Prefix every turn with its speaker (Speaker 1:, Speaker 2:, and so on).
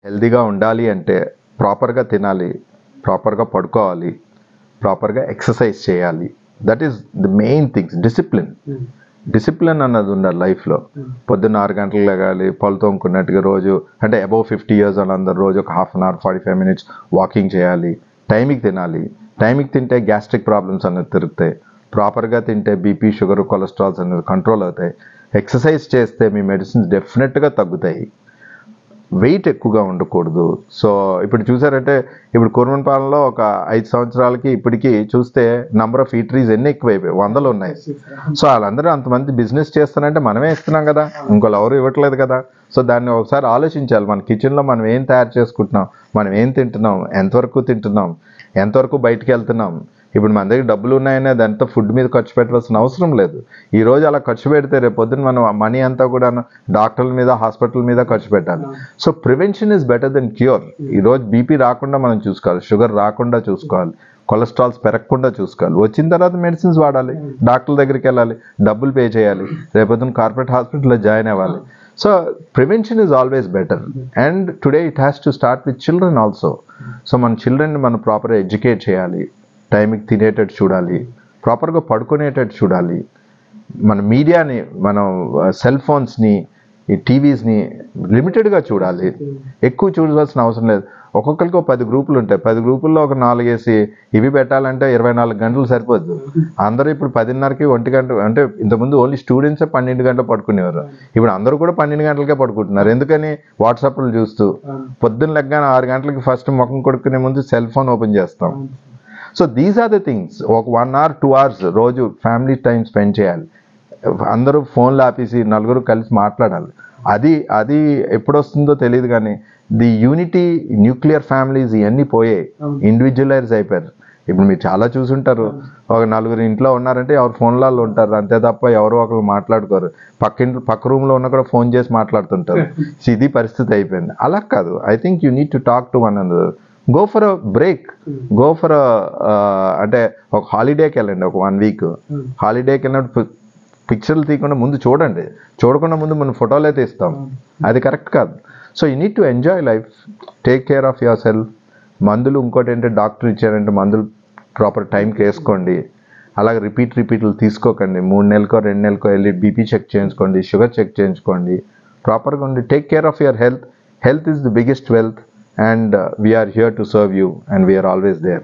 Speaker 1: హెల్తీగా ఉండాలి అంటే ప్రాపర్గా తినాలి, ప్రాపర్గా పడుకోవాలి, ప్రాపర్గా ఎక్సర్సైజ్ చేయాలి. That is the main things. Discipline అన్నది ఉండాలి లైఫ్లో. పొద్దున్న 6 గంటలకు లెగాలి, పళ్ళు తోముకున్నట్టుగా రోజు, అంటే అబౌవ్ 50 years వాళ్ళందరూ రోజు ఒక half an hour 45 minutes walking చేయాలి. టైంకి తినాలి. టైంకి తింటే గ్యాస్ట్రిక్ ప్రాబ్లమ్స్ అనేది తిరుగుతాయి. ప్రాపర్గా తింటే బీపీ, షుగర్, కొలెస్ట్రాల్స్ అనేది కంట్రోల్ అవుతాయి. ఎక్సర్సైజ్ చేస్తే మీ మెడిసిన్స్ డెఫినెట్గా తగ్గుతాయి. వెయిట్ ఎక్కువగా ఉండకూడదు. సో ఇప్పుడు చూసారంటే ఇప్పుడు కుర్మన్పాలెంలో ఒక 5 సంవత్సరాలకి ఇప్పటికీ చూస్తే నంబర్ ఆఫ్ ఈటరీస్ ఎన్ని ఎక్కువైపోయాయి, 100 ఉన్నాయి. సో వాళ్ళందరూ అంతమంది బిజినెస్ చేస్తానంటే మనమే ఇస్తున్నాం కదా, ఇంకోళ్ళు ఎవరు ఇవ్వట్లేదు కదా. సో దాన్ని ఒకసారి ఆలోచించాలి. మన కిచెన్లో మనం ఏం తయారు చేసుకుంటున్నాం, మనం ఏం తింటున్నాం, ఎంతవరకు తింటున్నాం, ఎంతవరకు బయటికి వెళ్తున్నాం. ఇప్పుడు మన దగ్గర డబ్బులు ఉన్నాయనే దాంతో ఫుడ్ మీద ఖర్చు పెట్టవలసిన అవసరం లేదు. ఈ రోజు అలా ఖర్చు పెడితే రేపు పొద్దున్న మనం మనీ అంతా కూడా డాక్టర్ల మీద, హాస్పిటల్ మీద ఖర్చు పెట్టాలి. So prevention is better than cure. ఈరోజు బీపీ రాకుండా మనం చూసుకోవాలి, షుగర్ రాకుండా చూసుకోవాలి, కొలెస్ట్రాల్స్ పెరగకుండా చూసుకోవాలి. వచ్చిన తర్వాత మెడిసిన్స్ వాడాలి, డాక్టర్ దగ్గరికి వెళ్ళాలి, డబ్బులు పే చేయాలి, రేపొద్దున కార్పొరేట్ హాస్పిటల్లో జాయిన్ అవ్వాలి. So prevention is always better. And today it has to start with children also. So మన చిల్డ్రన్ని మనం ప్రాపర్గా ఎడ్యుకేట్ చేయాలి, టైంకి తినేటట్టు చూడాలి, ప్రాపర్గా పడుకునేటట్టు చూడాలి. మన మీడియాని, మనం సెల్ ఫోన్స్ని, ఈ టీవీస్ని లిమిటెడ్గా చూడాలి. ఎక్కువ చూడాల్సిన అవసరం లేదు. ఒక్కొక్కరికి 10 గ్రూపులు ఉంటాయి. 10 గ్రూపుల్లో ఒక 4 వేసి ఇవి పెట్టాలంటే 24 గంటలు సరిపోద్దు. అందరూ ఇప్పుడు 10:30కి 1 గంట, అంటే ఇంతకుముందు ఓన్లీ స్టూడెంట్సే 12 గంటలు పడుకునేవారు. ఇప్పుడు అందరూ కూడా 12 గంటలకే పడుకుంటున్నారు. ఎందుకని? వాట్సాప్లు చూస్తూ. పొద్దున్న లెగ్గానే 6 గంటలకి ఫస్ట్ ముఖం కొడుకునే ముందు సెల్ ఫోన్ ఓపెన్ చేస్తాం. So these are the things. ఒక 1 hour 2 hours రోజు ఫ్యామిలీ టైం స్పెండ్ చేయాలి. అందరూ ఫోన్లు ఆపేసి నలుగురు కలిసి మాట్లాడాలి. అది ఎప్పుడు వస్తుందో తెలియదు, కానీ ది యూనిటీ, న్యూక్లియర్ ఫ్యామిలీస్ ఇవన్నీ పోయాయి, ఇండివిజువలైజ్ అయిపోయారు. ఇప్పుడు మీరు చాలా చూసుంటారు, ఒక 4 ఇంట్లో ఉన్నారంటే ఎవరు ఫోన్లలో ఉంటారు, అంతే తప్ప ఎవరో ఒకరు మాట్లాడుకోరు. పక్క రూమ్లో ఉన్న కూడా ఫోన్ చేసి మాట్లాడుతుంటారు. ఇది పరిస్థితి అయిపోయింది. అలా కాదు. I think you need to talk to one another. Go for a break, go for అంటే ఒక హాలిడేకి వెళ్ళండి. ఒక 1 week హాలిడేకి వెళ్ళినప్పుడు పిక్చర్లు తీయకుండా ముందు చూడండి. చూడకుండా ముందు మనం ఫోటోలు అయితే ఇస్తాం, అది కరెక్ట్ కాదు. So you need to enjoy life, take care of your self. మందులు ఇంకోటి ఏంటంటే డాక్టర్ ఇచ్చారంటే మందులు ప్రాపర్ టైంకి వేసుకోండి. అలాగే రిపీట్లు తీసుకోకండి. 3 నెలలకో 2 నెలలకో వెళ్ళి బీపీ చెక్ చేయించుకోండి, షుగర్ చెక్ చేయించుకోండి. ప్రాపర్గా ఉండి take care of your health. Health is the biggest wealth, and we are here to serve you, and we are always there.